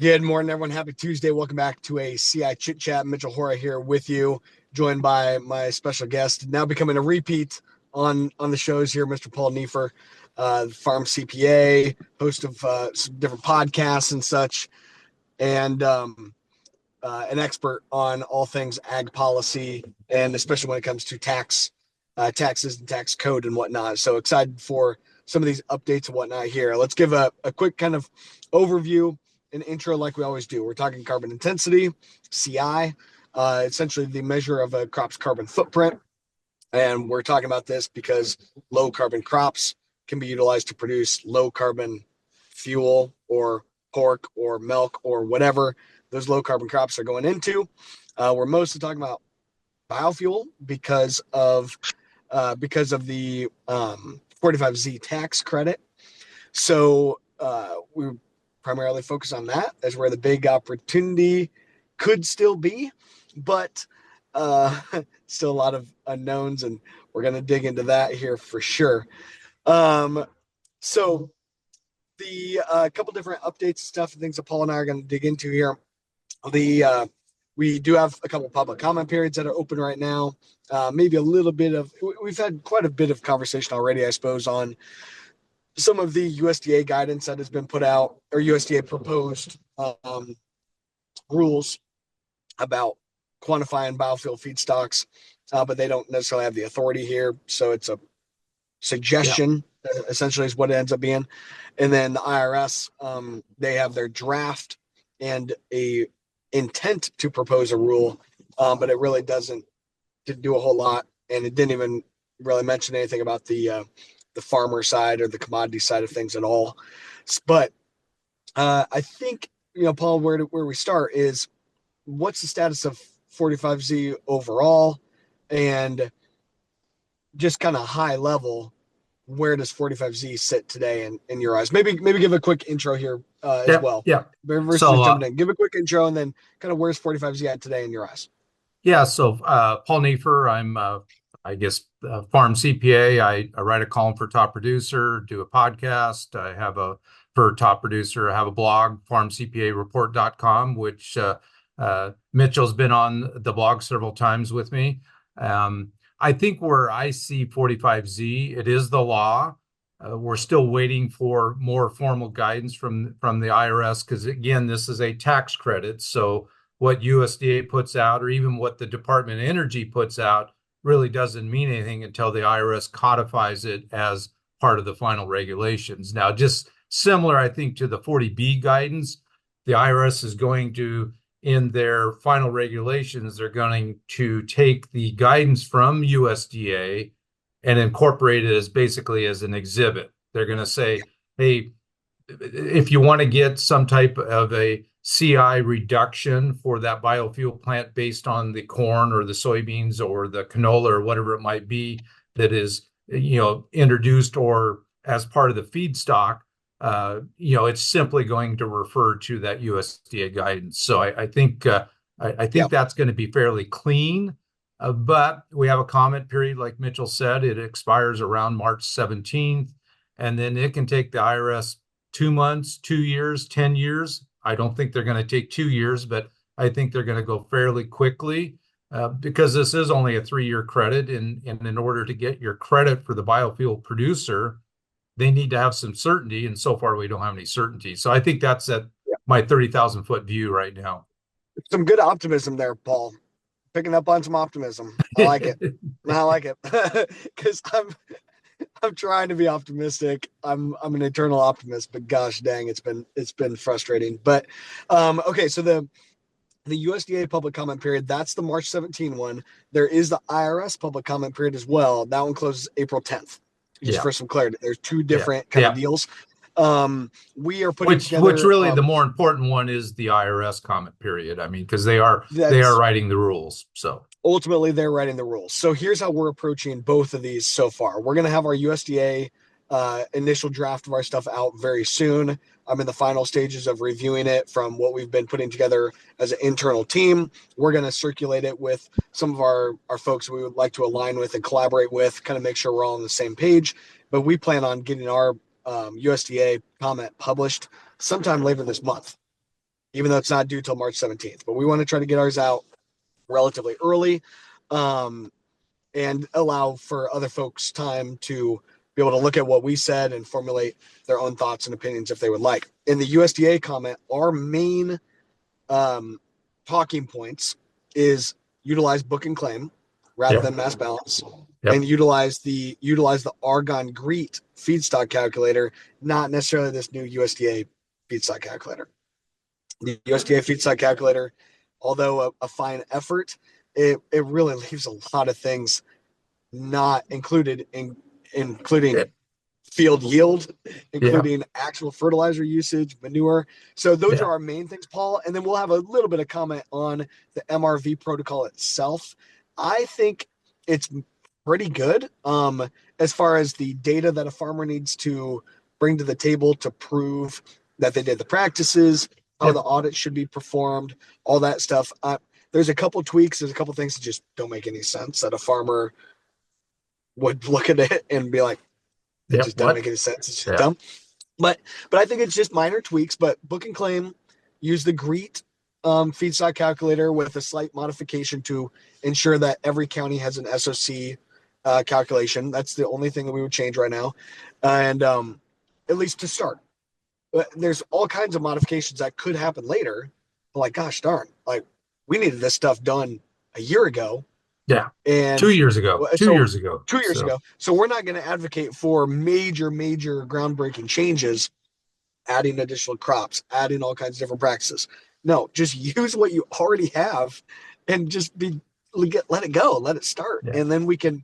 Good morning, everyone. Happy Tuesday. Welcome back to a CI Chit Chat. Mitchell Hora here with you, joined by my special guest, now becoming a repeat on the shows here, Mr. Paul Neiffer, farm CPA, host of some different podcasts and such, and an expert on all things ag policy, and especially when it comes to taxes and tax code and whatnot. So excited for some of these updates and whatnot here. Let's give a quick kind of overview, an intro like we always do. We're talking carbon intensity, CI, essentially the measure of a crop's carbon footprint. And we're talking about this because low carbon crops can be utilized to produce low carbon fuel or pork or milk or whatever those low carbon crops are going into. We're mostly talking about biofuel because of the 45Z tax credit. So we primarily focus on that as where the big opportunity could still be, but still a lot of unknowns, and we're going to dig into that here for sure. So the couple different updates, stuff, and things that Paul and I are going to dig into here. We do have a couple public comment periods that are open right now. Maybe a little bit of, we've had quite a bit of conversation already, I suppose, on some of the USDA guidance that has been put out, or USDA proposed rules about quantifying biofuel feedstocks, but they don't necessarily have the authority here. So it's a suggestion, essentially, is what it ends up being. And then the IRS, they have their draft and a intent to propose a rule, but it really didn't do a whole lot, and it didn't even really mention anything about the farmer side or the commodity side of things at all. But I think, Paul, where we start is, what's the status of 45Z overall, and just kind of high level, where does 45Z sit today in your eyes? Maybe give a quick intro here as well. Yeah. Versus jumping in. Give a quick intro, and then kind of where's 45Z at today in your eyes? Yeah. So Paul Neiffer, I'm farm CPA. I write a column for Top Producer, do a podcast. I have for Top Producer, I have a blog, farmcpareport.com, which Mitchell's been on the blog several times with me. I think where I see 45Z, it is the law. We're still waiting for more formal guidance from the IRS, because again, this is a tax credit. So what USDA puts out, or even what the Department of Energy puts out, really doesn't mean anything until the IRS codifies it as part of the final regulations. Now, just similar, I think, to the 40B guidance, the IRS is going to, in their final regulations, they're going to take the guidance from USDA and incorporate it as basically as an exhibit. They're going to say, hey, if you want to get some type of a CI reduction for that biofuel plant based on the corn or the soybeans or the canola or whatever it might be that is, introduced or as part of the feedstock, it's simply going to refer to that USDA guidance. So I think that's going to be fairly clean. But we have a comment period, like Mitchell said. It expires around March 17th, and then it can take the IRS 2 months, 2 years, 10 years. I don't think they're going to take 2 years, but I think they're going to go fairly quickly because this is only a 3-year credit. And in order to get your credit for the biofuel producer, they need to have some certainty. And so far, we don't have any certainty. So I think that's my 30,000 foot view right now. Some good optimism there, Paul. Picking up on some optimism. I like it. I like it because I'm trying to be optimistic. I'm an eternal optimist, but gosh dang, it's been frustrating. But okay, so the USDA public comment period, that's the March 17 one. There is the IRS public comment period as well. That one closes April 10th. Just for some clarity, there's two different kind of deals. We are putting together, which really the more important one is the IRS comment period. I mean, because they are writing the rules. So ultimately, they're writing the rules. So here's how we're approaching both of these so far. We're going to have our USDA initial draft of our stuff out very soon. I'm in the final stages of reviewing it from what we've been putting together as an internal team. We're going to circulate it with some of our folks we would like to align with and collaborate with, kind of make sure we're all on the same page. But we plan on getting our USDA comment published sometime later this month. even though it's not due till March 17th. But we want to try to get ours out relatively early, and allow for other folks time to be able to look at what we said and formulate their own thoughts and opinions if they would like. In the USDA comment, our main talking points is utilize book and claim rather than mass balance, and utilize the Argonne GREET feedstock calculator, not necessarily this new USDA feedstock calculator. The USDA feedstock calculator, although a fine effort, it really leaves a lot of things not included, including field yield, including actual fertilizer usage, manure. So those are our main things, Paul. And then we'll have a little bit of comment on the MRV protocol itself. I think it's pretty good as far as the data that a farmer needs to bring to the table to prove that they did the practices, how the audit should be performed, all that stuff. There's a couple tweaks. There's a couple things that just don't make any sense that a farmer would look at it and be like, it just doesn't make any sense. It's just dumb. But I think it's just minor tweaks. But book and claim, use the GREET feedstock calculator with a slight modification to ensure that every county has an SOC calculation. That's the only thing that we would change right now. And at least to start. But there's all kinds of modifications that could happen later. But like, gosh darn, like we needed this stuff done a year ago. Yeah. And 2 years ago. 2 years ago. 2 years ago. So we're not going to advocate for major groundbreaking changes, adding additional crops, adding all kinds of different practices. No, just use what you already have and just let it go, let it start. Yeah. And then we can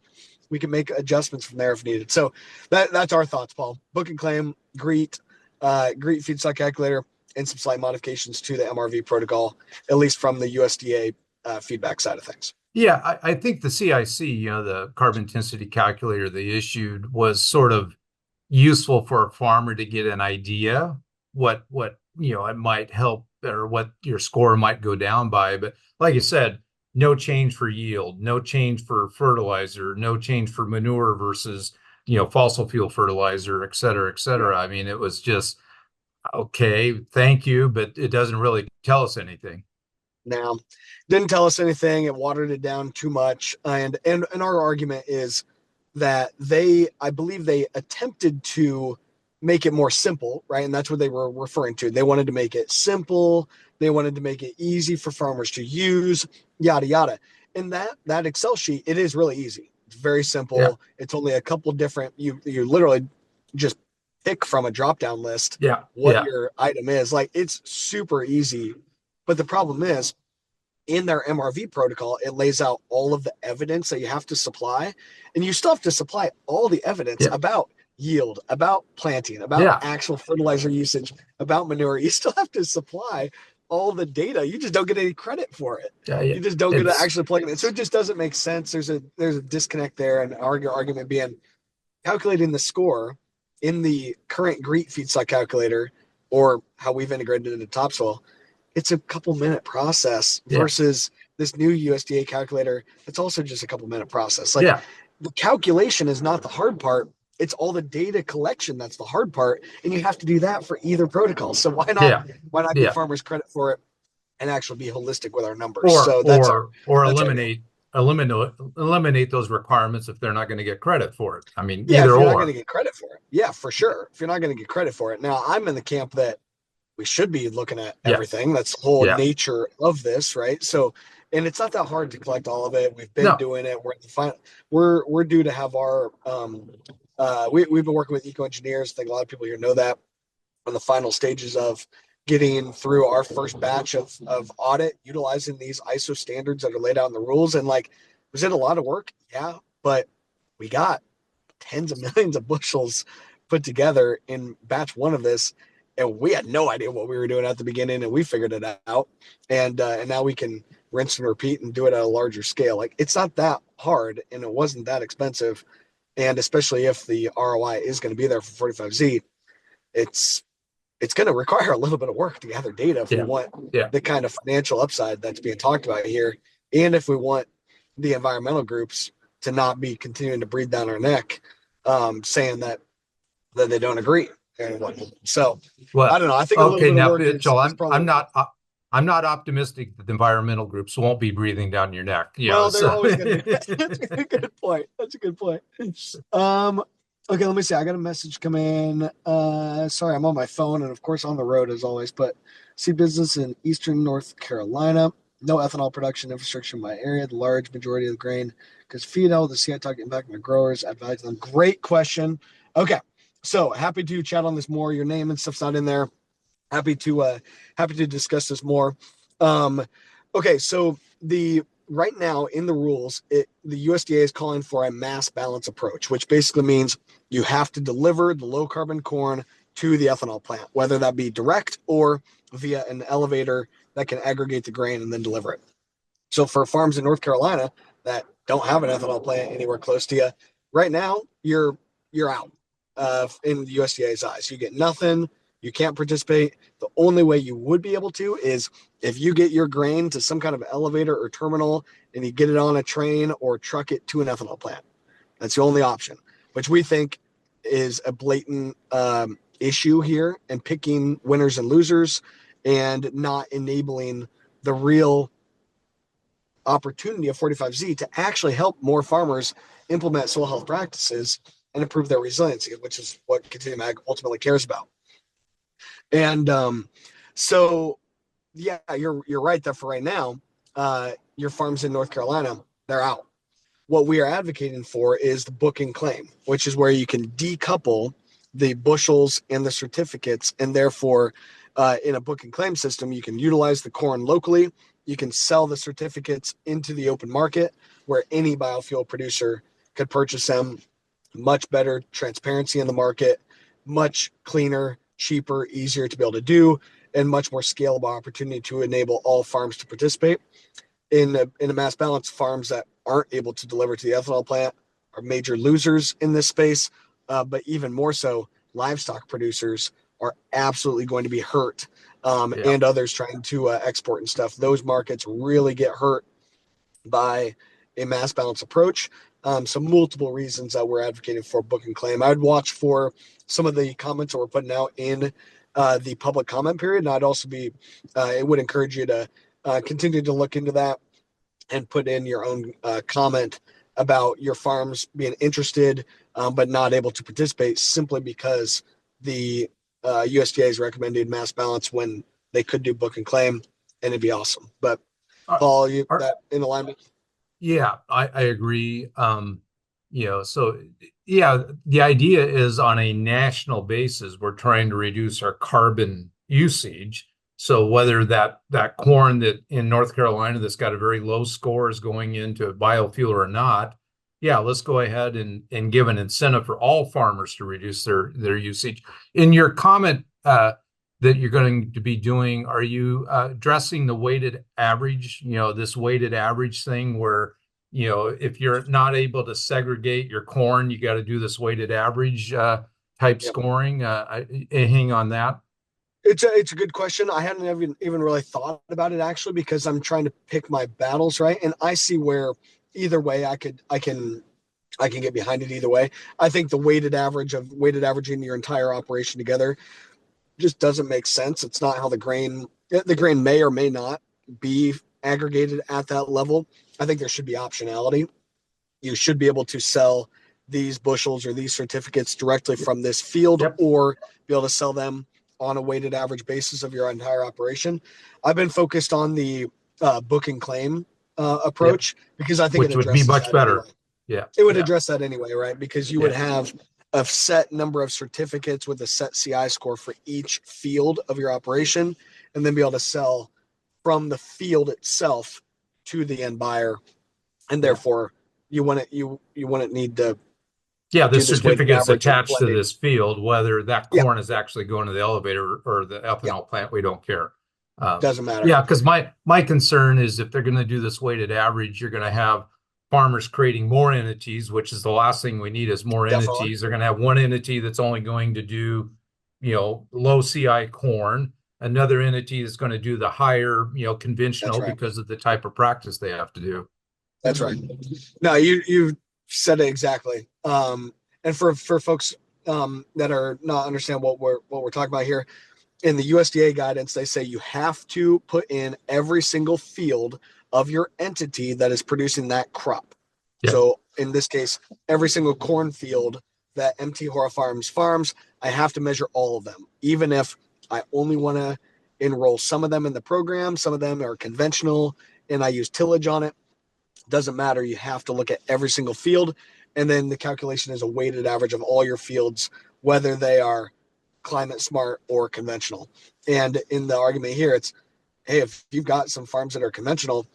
make adjustments from there if needed. So that's our thoughts, Paul. Book and claim, GREET feedstock calculator, and some slight modifications to the MRV protocol, at least from the USDA feedback side of things. Yeah, I think the CIC, the carbon intensity calculator they issued, was sort of useful for a farmer to get an idea what it might help or what your score might go down by. But like you said, no change for yield, no change for fertilizer, no change for manure versus fossil fuel fertilizer, et cetera, et cetera. I mean, it was just okay, thank you, but it doesn't really tell us anything. Now, didn't tell us anything. It watered it down too much. And our argument is that I believe they attempted to make it more simple, right? And that's what they were referring to. They wanted to make it simple. They wanted to make it easy for farmers to use, yada, yada. And that Excel sheet, it is really easy. It's very simple. Yeah. It's only a couple different, you literally just pick from a drop-down list what your item is. Like, it's super easy. But the problem is, in their MRV protocol, it lays out all of the evidence that you have to supply, and you still have to supply all the evidence about yield, about planting, about actual fertilizer usage, about manure. You still have to supply all the data. You just don't get any credit for it. You just don't get to actually plug it in. So it just doesn't make sense. There's a disconnect there, and our argument being calculating the score in the current GREET feedstock calculator, or how we've integrated it into TopSoil. It's a couple minute process versus this new USDA calculator. It's also just a couple minute process. Like the calculation is not the hard part. It's all the data collection that's the hard part. And you have to do that for either protocol. So why not give farmers credit for it and actually be holistic with our numbers? Or eliminate those requirements if they're not going to get credit for it. I mean, either if you're or. not going to get credit for it. Yeah, for sure. If you're not going to get credit for it. Now, I'm in the camp that we should be looking at everything. That's the whole nature of this, right? So, and it's not that hard to collect all of it. We've been doing it. We're in the final. We're due to have our we've been working with eco engineers. I think a lot of people here know that, on the final stages of getting through our first batch of audit, utilizing these ISO standards that are laid out in the rules. And like, was it a lot of work? Yeah, but we got tens of millions of bushels put together in batch one of this. And we had no idea what we were doing at the beginning, and we figured it out. And now we can rinse and repeat and do it at a larger scale. Like, it's not that hard, and it wasn't that expensive. And especially if the ROI is going to be there for 45Z, it's going to require a little bit of work to gather data if we want the kind of financial upside that's being talked about here. And if we want the environmental groups to not be continuing to breathe down our neck, saying that they don't agree. So, well, I don't know. I think okay. Now, Mitchell, I'm not I'm not optimistic that the environmental groups won't be breathing down your neck. Well, they're So. always going to be. That's a good point. That's a good point. Okay, let me see. I got a message come in. Sorry, I'm on my phone and of course on the road as always, but see business in eastern North Carolina. No ethanol production infrastructure in my area. The large majority of the grain because feed out the CI talk impact my growers. Add value to them. Great question. Okay, so happy to chat on this more. Your name and stuff's not in there. Happy to discuss this more. Okay, so the right now in the rules, the USDA is calling for a mass balance approach, which basically means you have to deliver the low carbon corn to the ethanol plant, whether that be direct or via an elevator that can aggregate the grain and then deliver it. So for farms in North Carolina that don't have an ethanol plant anywhere close to you, right now you're out in the USDA's eyes. You get nothing. You can't participate. The only way you would be able to is if you get your grain to some kind of elevator or terminal and you get it on a train or truck it to an ethanol plant. That's the only option, which we think is a blatant issue here and picking winners and losers and not enabling the real opportunity of 45Z to actually help more farmers implement soil health practices and improve their resiliency, which is what Continuum Ag ultimately cares about. And so, yeah, you're right that for right now, your farms in North Carolina, they're out. What we are advocating for is the book and claim, which is where you can decouple the bushels and the certificates, and therefore, in a book and claim system, you can utilize the corn locally. You can sell the certificates into the open market where any biofuel producer could purchase them. Much better transparency in the market, much cleaner, cheaper, easier to be able to do, and much more scalable opportunity to enable all farms to participate. In a mass balance, farms that aren't able to deliver to the ethanol plant are major losers in this space, but even more so, livestock producers are absolutely going to be hurt, and others trying to export and stuff. Those markets really get hurt by a mass balance approach. So multiple reasons that we're advocating for book and claim. I'd watch for some of the comments that we're putting out in the public comment period. And I'd also be, it would encourage you to continue to look into that and put in your own comment about your farms being interested, but not able to participate simply because the USDA is recommending mass balance when they could do book and claim, and it'd be awesome. But Paul, that in alignment? Yeah, I agree. So yeah, the idea is on a national basis, we're trying to reduce our carbon usage. So whether that corn that in North Carolina that's got a very low score is going into a biofuel or not, yeah, let's go ahead and give an incentive for all farmers to reduce their usage. In your comment that you're going to be doing, are you addressing the weighted average, this weighted average thing where, if you're not able to segregate your corn, you got to do this weighted average type scoring? Anything on that? It's a good question. I hadn't even really thought about it actually, because I'm trying to pick my battles, right? And I see where either way I can get behind it either way. I think the weighted averaging your entire operation together just doesn't make sense. It's not how the grain may or may not be aggregated at that level. I think there should be optionality. You should be able to sell these bushels or these certificates directly from this field, or be able to sell them on a weighted average basis of your entire operation. I've been focused on the book and claim approach because I think which would be much better. Anyway. Yeah, it would address that anyway, right? Because you would have a set number of certificates with a set CI score for each field of your operation, and then be able to sell from the field itself to the end buyer, and therefore you wouldn't need to the certificate's attached to this field, whether that corn is actually going to the elevator or the ethanol plant, we don't care. Doesn't matter. Yeah, because my concern is if they're going to do this weighted average, you're going to have farmers creating more entities, which is the last thing we need is more entities. They're going to have one entity that's only going to do, low CI corn, another entity is going to do the higher, conventional because of the type of practice they have to do. That's right. No, you said it exactly. And for folks that are not understand what we're talking about here, in the USDA guidance, they say you have to put in every single field of your entity that is producing that crop. Yeah. So in this case, every single corn field that MT Hora Farms farms, I have to measure all of them, even if I only want to enroll some of them in the program, some of them are conventional, and I use tillage on it. Doesn't matter. You have to look at every single field. And then the calculation is a weighted average of all your fields, whether they are climate smart or conventional. And in the argument here, it's, hey, if you've got some farms that are conventional,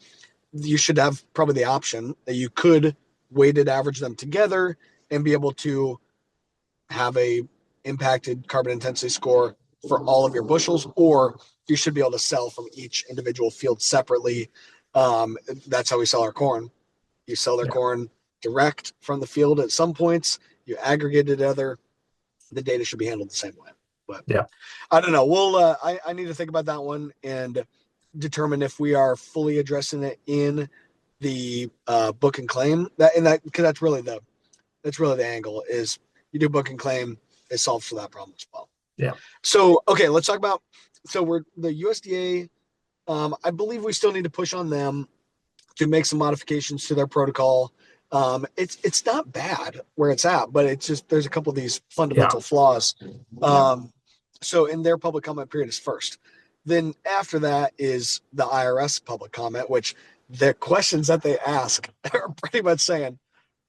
you should have probably the option that you could weighted average them together and be able to have a impacted carbon intensity score for all of your bushels, or you should be able to sell from each individual field separately. That's how we sell our corn. You sell their Yeah. corn direct from the field at some points, you aggregate it other. The data should be handled the same way. But Yeah. I don't know. I need to think about that one and determine if we are fully addressing it in the book and claim because that's really the angle is you do book and claim, it solves for that problem as well. Yeah. So, okay, let's talk about, we're the USDA. I believe we still need to push on them to make some modifications to their protocol. It's not bad where it's at, but it's just there's a couple of these fundamental flaws. So in their public comment period is first. Then after that is the IRS public comment, which the questions that they ask are pretty much saying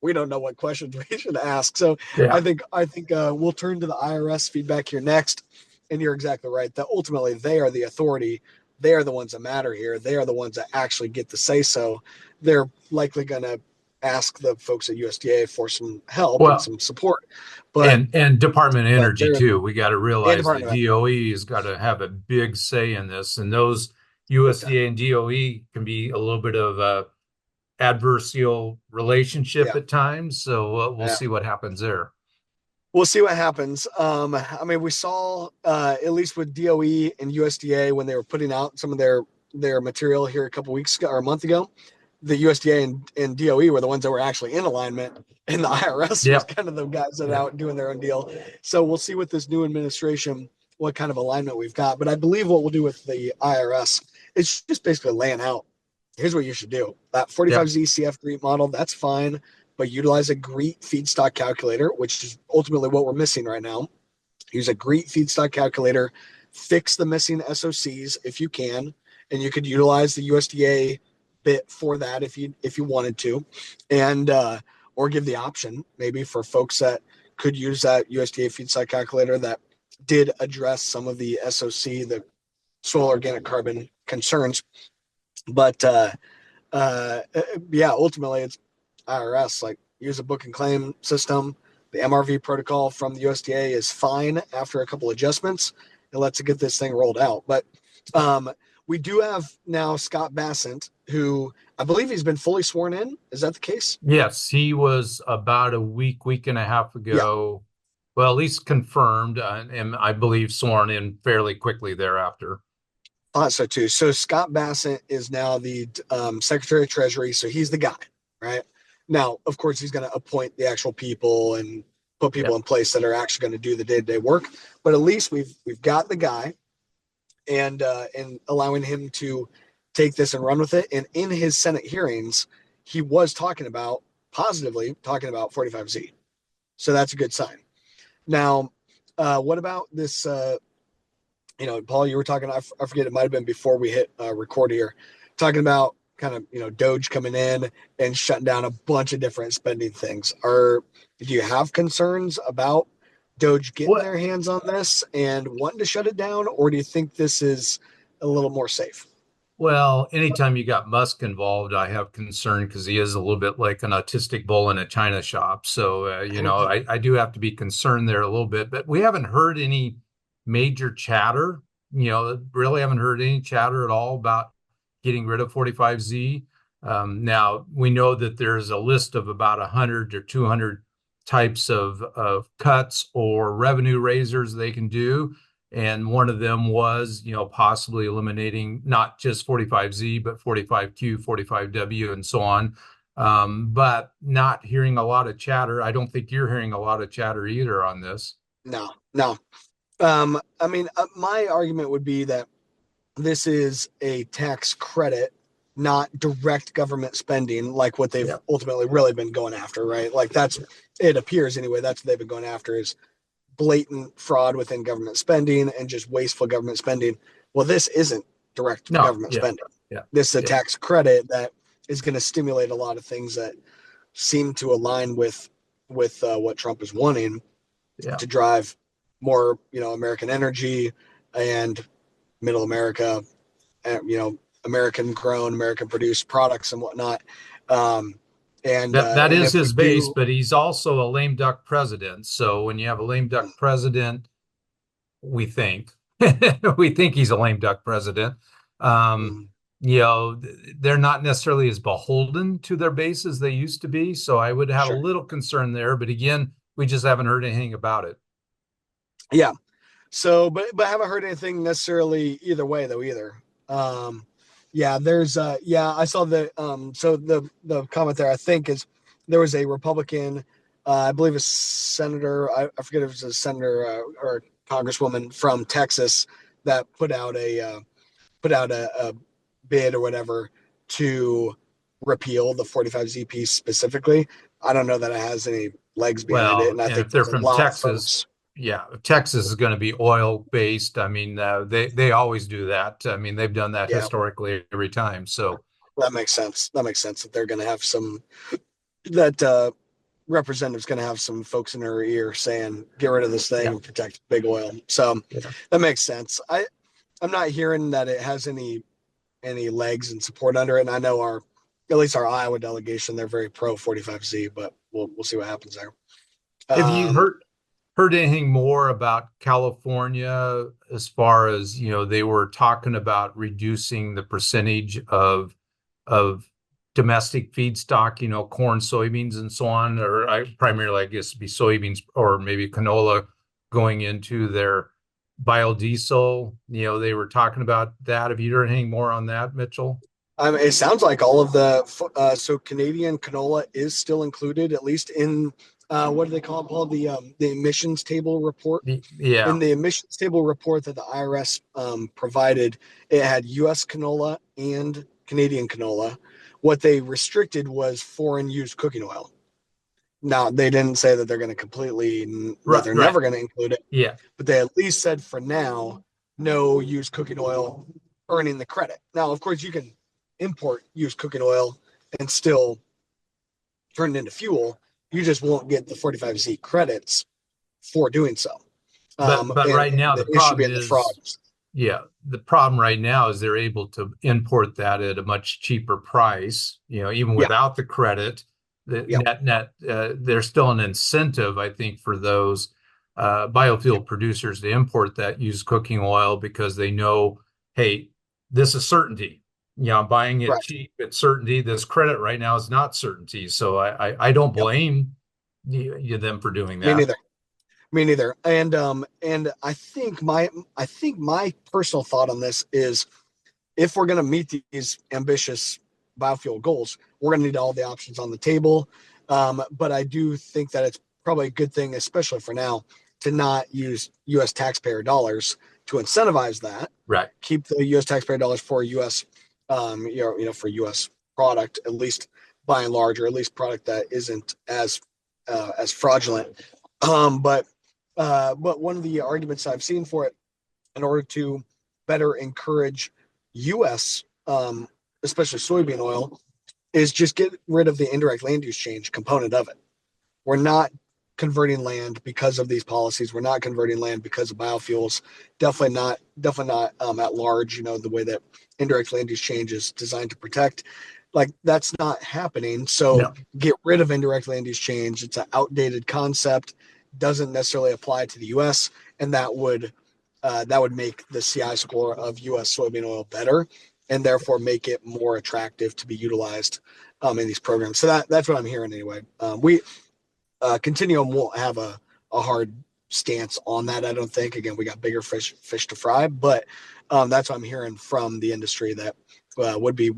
we don't know what questions we should ask. So Yeah. I think we'll turn to the IRS feedback here next. And you're exactly right that ultimately they are the authority. They are the ones that matter here. They are the ones that actually get to say so. They're likely going to ask the folks at USDA for some help and some support. But and Department of Energy too. We got to realize the Department DOE has got to have a big say in this, and those USDA and DOE can be a little bit of a adversarial relationship at times. So we'll see what happens there. We'll see what happens. I mean, we saw at least with DOE and USDA when they were putting out some of their material here a couple weeks ago or a month ago, the USDA and DOE were the ones that were actually in alignment, and the IRS was kind of the guys that are out doing their own deal. So we'll see with this new administration what kind of alignment we've got. But I believe what we'll do with the IRS is just basically laying out, here's what you should do. That 45Z CF GREET model, that's fine, but utilize a GREET feedstock calculator, which is ultimately what we're missing right now. Use a GREET feedstock calculator, fix the missing SOCs if you can, and you could utilize the USDA bit for that if you wanted to, and or give the option maybe for folks that could use that USDA feedstock calculator that did address some of the SOC, the soil organic carbon concerns. But ultimately it's IRS, like use a book and claim system. The MRV protocol from the USDA is fine after a couple adjustments, and let's get this thing rolled out. But we do have now Scott Bassent, who I believe he's been fully sworn in. Is that the case? Yes, he was about a week and a half ago. Yeah. Well, at least confirmed, and I believe sworn in fairly quickly thereafter. Thought so too. So Scott Bassent is now the Secretary of Treasury, so he's the guy, right? Now, of course, he's going to appoint the actual people and put people in place that are actually going to do the day-to-day work. But at least we've got the guy, and allowing him to take this and run with it. And in his Senate hearings, he was positively talking about 45Z. So that's a good sign. Now, what about this? Paul, you were talking, I forget, it might have been before we hit record here, talking about kind of, DOGE coming in and shutting down a bunch of different spending things. Do you have concerns about DOGE getting their hands on this and wanting to shut it down, or do you think this is a little more safe? Well, anytime you got Musk involved, I have concern because he is a little bit like an autistic bull in a china shop. So, I do have to be concerned there a little bit, but we haven't heard any major chatter, really haven't heard any chatter at all about getting rid of 45Z. Now, we know that there's a list of about 100 or 200 types of cuts or revenue raisers they can do. And one of them was, possibly eliminating not just 45Z, but 45Q, 45W, and so on. But not hearing a lot of chatter. I don't think you're hearing a lot of chatter either on this. No. I mean, my argument would be that this is a tax credit, not direct government spending, like what they've Yeah. ultimately really been going after, right? Like that's, it appears anyway, that's what they've been going after is blatant fraud within government spending and just wasteful government spending. Well, this isn't direct No. government Yeah. spending. Yeah. This is a Yeah. tax credit that is going to stimulate a lot of things that seem to align with what Trump is wanting Yeah. to drive more, American energy and middle America, American grown, American produced products and whatnot. Um, That and is if we his base, do, but he's also a lame duck president. So when you have a lame duck president, we think we think he's a lame duck president. Um, mm, they're not necessarily as beholden to their base as they used to be. So I would have a sure, little concern there. But again, we just haven't heard anything about it. yeah. So, but I haven't heard anything necessarily either way though either. Um, yeah, I saw so the comment there I think is there was a Republican, I believe a senator, I forget if it was a senator or a congresswoman from Texas that put out a bid or whatever to repeal the 45Z piece specifically. I don't know that it has any legs behind it, Well, and I and think if they're there's a from lot of Texas, folks. yeah, Texas is going to be oil based. I mean, they always do that. I mean, they've done that Yeah, historically every time. So that makes sense. That makes sense that they're going to have that representative's going to have some folks in her ear saying, "Get rid of this thing yeah, and protect big oil." So yeah. that makes sense. I'm not hearing that it has any legs and support under it, and I know at least our Iowa delegation, they're very pro 45Z, but we'll see what happens there. Have you Um, heard anything more about California as far as, they were talking about reducing the percentage of domestic feedstock, corn, soybeans, and so on, or primarily, I guess, it'd be soybeans or maybe canola going into their biodiesel. They were talking about that. Have you heard anything more on that, Mitchell? it sounds like all of so Canadian canola is still included, at least in what do they call it, Paul? The emissions table report. In Yeah, the emissions table report that the IRS provided, it had U.S. canola and Canadian canola. What they restricted was foreign used cooking oil. Now they didn't say that they're going to that right, they're right. never going to include it, Yeah, but they at least said for now, no used cooking oil earning the credit. Now, of course, you can import used cooking oil and still turn it into fuel. You just won't get the 45Z credits for doing so. but And right now the the issue problem being the fraud. is, yeah, the problem right now is they're able to import that at a much cheaper price. Even Yeah. without the credit, the Yep. net, there's still an incentive, I think, for those Yep. biofuel producers to import that used cooking oil because they know, hey, this is certainty. I'm buying it Right. cheap. It's certainty. This credit right now is not certainty. So I don't Yep. blame them for doing Me that. neither. Me neither. And I think my personal thought on this is if we're going to meet these ambitious biofuel goals, we're going to need all the options on the table. But I do think that it's probably a good thing, especially for now, to not use U.S. taxpayer dollars to incentivize that. Right. Keep the U.S. taxpayer dollars for U.S. For U.S. product, at least by and large, or at least product that isn't as fraudulent. But one of the arguments I've seen for it, in order to better encourage U.S., especially soybean oil, is just get rid of the indirect land use change component of it. We're not converting land because of these policies. We're not converting land because of biofuels. Definitely not. Definitely not at large. The way that indirect land use change is designed to protect. Like that's not happening. So No. get rid of indirect land use change. It's an outdated concept. Doesn't necessarily apply to the U.S. and that would make the CI score of U.S. soybean oil better, and therefore make it more attractive to be utilized in these programs. So that's what I'm hearing anyway. We Continuum won't have a hard stance on that. I don't think. Again, we got bigger fish to fry, but that's what I'm hearing from the industry that would be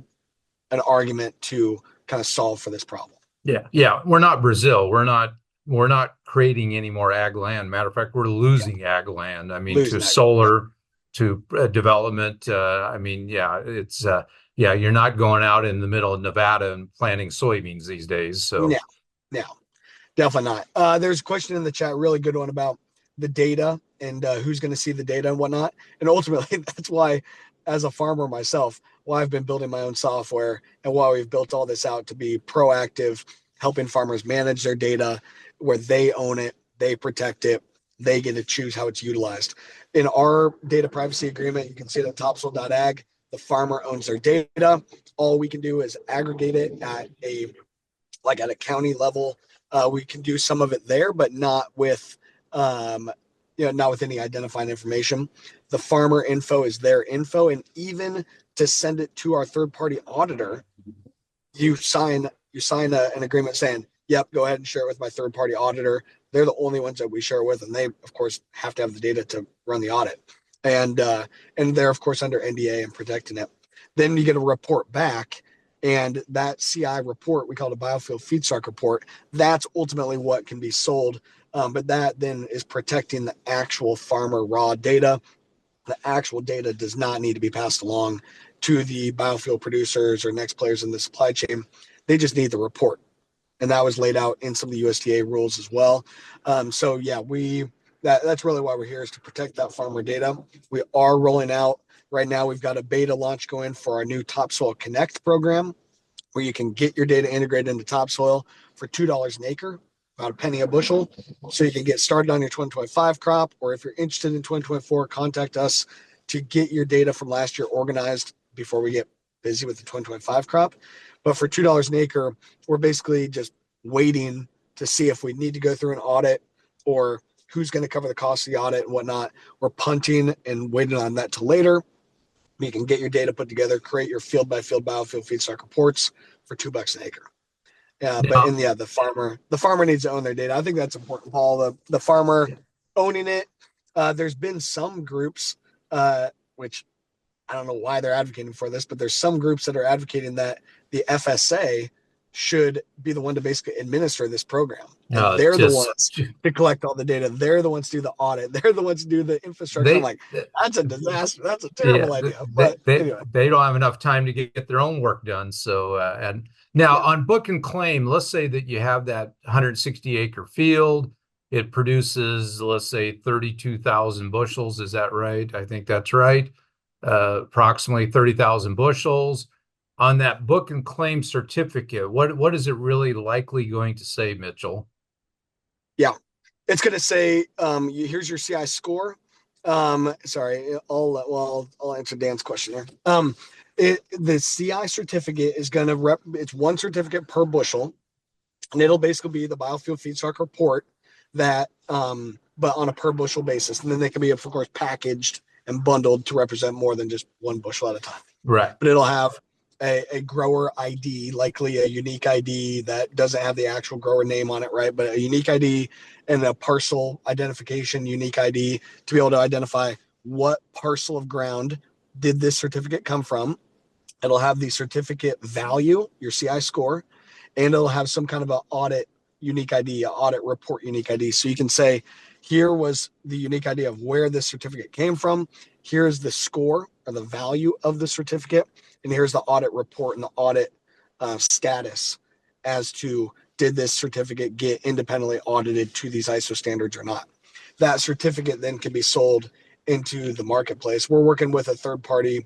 an argument to kind of solve for this problem. Yeah, yeah. We're not Brazil. We're not creating any more ag land. Matter of fact, we're losing ag land. I mean, to Losing ag. solar, to development. It's you're not going out in the middle of Nevada and planting soybeans these days. So No, definitely not. There's a question in the chat, really good one, about the data and who's going to see the data and whatnot. And ultimately, that's why, as a farmer myself, why I've been building my own software and why we've built all this out to be proactive, helping farmers manage their data where they own it, they protect it, they get to choose how it's utilized. In our data privacy agreement, you can see it at topsoil.ag. The farmer owns their data. All we can do is aggregate it at a county level. We can do some of it there, but not with not with any identifying information. The farmer info is their info, and even to send it to our third-party auditor, you sign an agreement saying, "Yep, go ahead and share it with my third-party auditor." They're the only ones that we share with, and they, of course, have to have the data to run the audit, and they're, of course, under NDA and protecting it. Then you get a report back. And that CI report, we call it a biofuel feedstock report, that's ultimately what can be sold. But that then is protecting the actual farmer raw data. The actual data does not need to be passed along to the biofuel producers or next players in the supply chain. They just need the report. And that was laid out in some of the USDA rules as well. That's really why we're here, is to protect that farmer data. We are rolling out. Right now, we've got a beta launch going for our new Topsoil Connect program, where you can get your data integrated into topsoil for $2 an acre, about a penny a bushel. So you can get started on your 2025 crop, or if you're interested in 2024, contact us to get your data from last year organized before we get busy with the 2025 crop. But for $2 an acre, we're basically just waiting to see if we need to go through an audit or who's going to cover the cost of the audit and whatnot. We're punting and waiting on that till later. You can get your data put together, create your field by field biofuel feedstock reports for $2 an acre. The farmer needs to own their data. I think that's important, Paul. The farmer owning it. There's been some groups, which I don't know why they're advocating for this, but there's some groups that are advocating that the FSA should be the one to basically administer this program. And they're the ones to collect all the data. They're the ones to do the audit. They're the ones to do the infrastructure. I'm like, that's a disaster. That's a terrible idea. But anyway. They don't have enough time to get their own work done. So, and now on book and claim, let's say that you have that 160 acre field. It produces, let's say, 32,000 bushels. Is that right? I think that's right. Approximately 30,000 bushels. On that book and claim certificate, what is it really likely going to say, Mitchell? Yeah, it's going to say, here's your CI score. Sorry, I'll answer Dan's question here. The CI certificate is going to it's one certificate per bushel, and it'll basically be the biofuel feedstock report that, but on a per bushel basis. And then they can be, of course, packaged and bundled to represent more than just one bushel at a time. Right. But it'll have a grower ID, likely a unique ID that doesn't have the actual grower name on it, right? But a unique ID and a parcel identification unique ID to be able to identify what parcel of ground did this certificate come from. It'll have the certificate value, your CI score, and it'll have some kind of an audit unique ID, an audit report unique ID. So you can say, here was the unique ID of where this certificate came from. Here's the score or the value of the certificate. And here's the audit report and the audit status as to, did this certificate get independently audited to these ISO standards or not? That certificate then can be sold into the marketplace. We're working with a third-party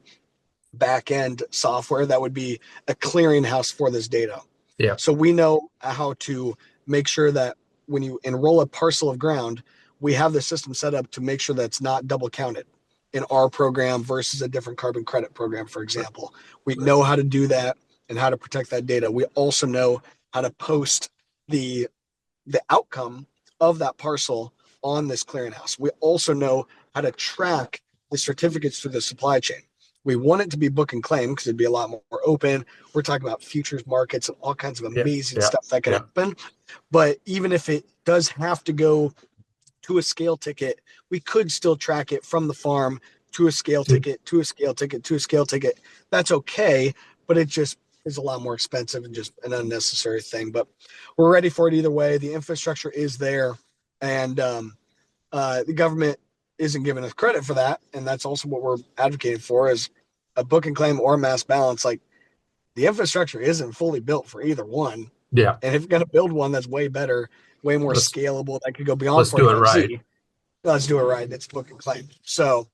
back-end software that would be a clearinghouse for this data. Yeah. So we know how to make sure that when you enroll a parcel of ground, we have the system set up to make sure that's not double counted in our program versus a different carbon credit program, for example. We know how to do that and how to protect that data. We also know how to post the outcome of that parcel on this clearinghouse. We also know how to track the certificates through the supply chain. We want it to be book and claim because it'd be a lot more open. We're talking about futures markets and all kinds of amazing stuff that can happen. But even if it does have to go to a scale ticket, we could still track it from the farm to a scale ticket, to a scale ticket, to a scale ticket. That's okay, but it just is a lot more expensive and just an unnecessary thing. But we're ready for it either way. The infrastructure is there, and the government isn't giving us credit for that. And that's also what we're advocating for, is a book and claim or mass balance. Like, the infrastructure isn't fully built for either one. Yeah. And if you're going to build one that's way better, way more scalable, that could go beyond let's do it 45Z, right. Let's do it right. It's book and claim. So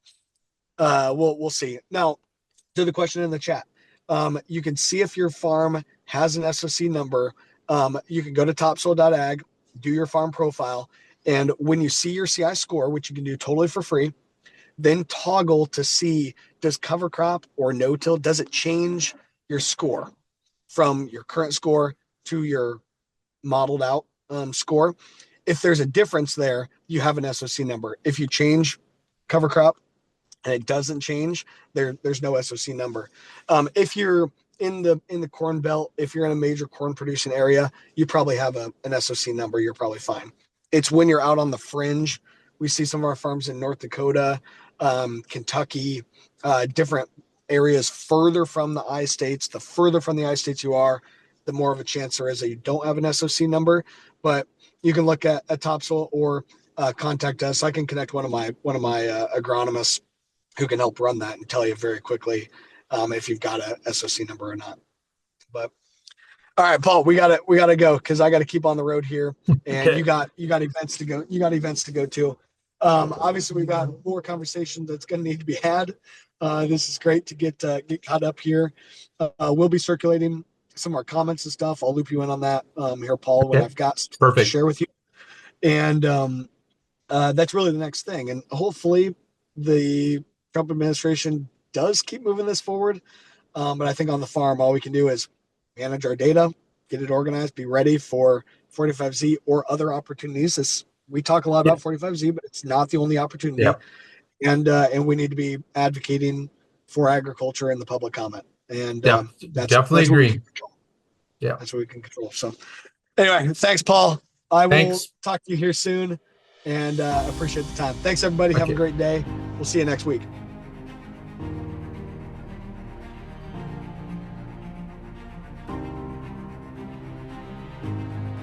we'll see. Now, to the question in the chat, you can see if your farm has an SOC number. You can go to topsoil.ag, do your farm profile, and when you see your CI score, which you can do totally for free, then toggle to see, does cover crop or no-till, does it change your score from your current score to your modeled out score? If there's a difference there, you have an SOC number. If you change cover crop and it doesn't change, there's no SOC number. If you're in the corn belt, if you're in a major corn producing area, you probably have an SOC number. You're probably fine. It's when you're out on the fringe. We see some of our farms in North Dakota, Kentucky, different areas further from the I states. The further from the I states you are, the more of a chance there is that you don't have an SOC number. But you can look at Topsoil or contact us. I can connect one of my agronomists who can help run that and tell you very quickly if you've got a SOC number or not. But all right, Paul, we gotta go because I got to keep on the road here, and Okay. you got events to go. You got events to go to. Obviously, we've got more conversation that's going to need to be had. This is great to get caught up here. We'll be circulating some of our comments and stuff. I'll loop you in on that here, Paul, when I've got stuff to share with you. And that's really the next thing. And hopefully, the Trump administration does keep moving this forward. But I think on the farm, all we can do is manage our data, get it organized, be ready for 45Z or other opportunities. We talk a lot about 45Z, but it's not the only opportunity. And we need to be advocating for agriculture in the public comment. And that's definitely agree. Yeah, that's what we can control. So anyway, thanks, Paul. I will talk to you here soon, and appreciate the time. Thanks, everybody. Have a great day. We'll see you next week.